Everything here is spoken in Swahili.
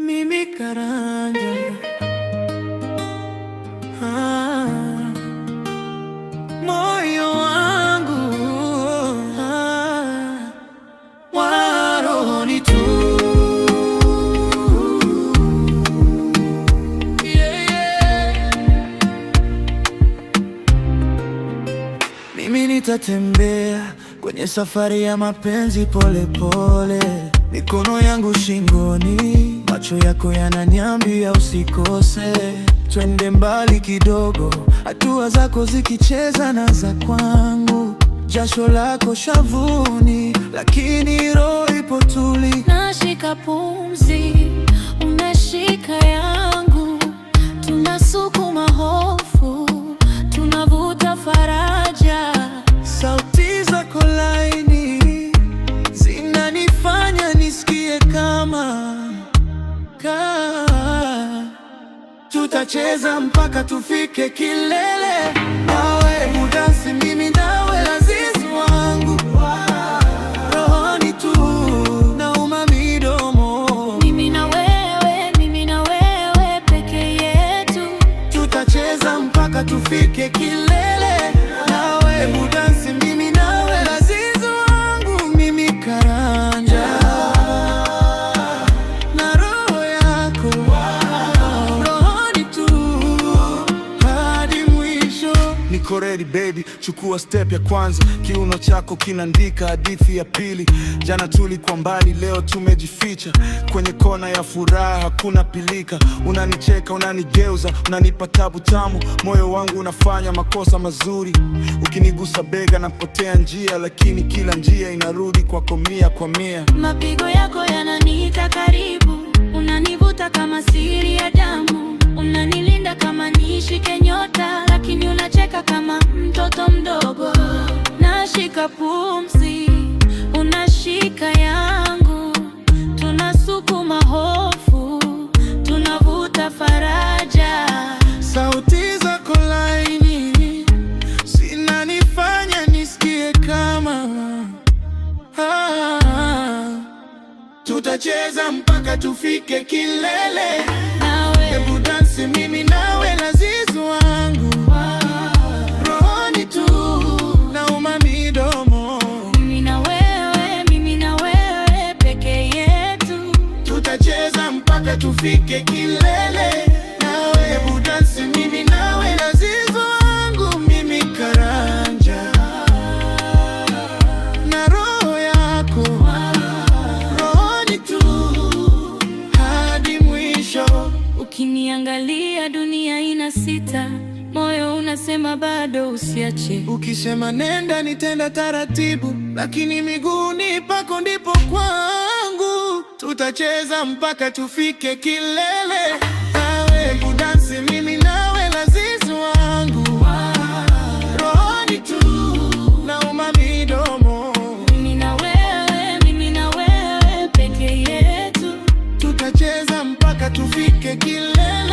Mimi Karanja, moyo wangu wa rohoni tu, Mimi nitatembea kwenye safari ya mapenzi pole pole, mikono yangu shingoni, macho yako yananiambia usikose. Twende mbali kidogo, hatua zako zikicheza na za kwangu, jasho lako shavuni, lakini roho ipo tuli. Nashika pumzi, unashika yangu, tunasukuma hofu, tunavuta faraja. Sauti zako laini zinanifanya nisikie kama tutacheza mpaka tufike kilele, nawe mudansi, mimi nawe azizi wangu, rohoni tu nauma midomo. Mimi na wewe peke yetu, tutacheza mpaka tufike kilele, nawe mudansi, mimi nawe azizi wangu, mimi Karanja na roho yako rohoni tu hadi mwisho. Niko ready baby, chukua step ya kwanza, kiuno chako kinaandika hadithi ya pili. Jana tulikuwa mbali, leo tumejificha kwenye kona ya furaha, hakuna pilika. Unanicheka, unanigeuza, unanipa tabu tamu, moyo wangu unafanya makosa mazuri. Ukinigusa bega napotea njia, lakini kila njia inarudi kwako mia kwa mia. Mapigo yako yananiita karibu, unanivuta kama siri ya damu, unanilinda kama nishike nyota, lakini unacheka kama mtoto mdogo. Nashika pumzi, unashika yangu, tunasukuma hofu, tunavuta faraja. Sauti zako laini zinanifanya nisikie kama tutacheza mpaka tufike kilele, hebu dansi, mimi nawe azizi wangu, rohoni tu nauma midomo. Mimi na wewe peke yetu, tutacheza mpaka tufike kilele, nawe hebu dansi, mimi nawe azizi wangu, mimi Karanja na roho yako rohoni tu hadi mwisho. Ukiniangalia dunia ina sita, moyo unasema bado usiache. Ukisema nenda nitenda taratibu, lakini miguuni pako ndipo kwangu. Tutacheza mpaka tufike kilele, nawe kudansi, mimi nawe azizi wangu, rohoni tu nauma midomo. Mimi na wewe peke yetu, tutacheza mpaka tufike kilele.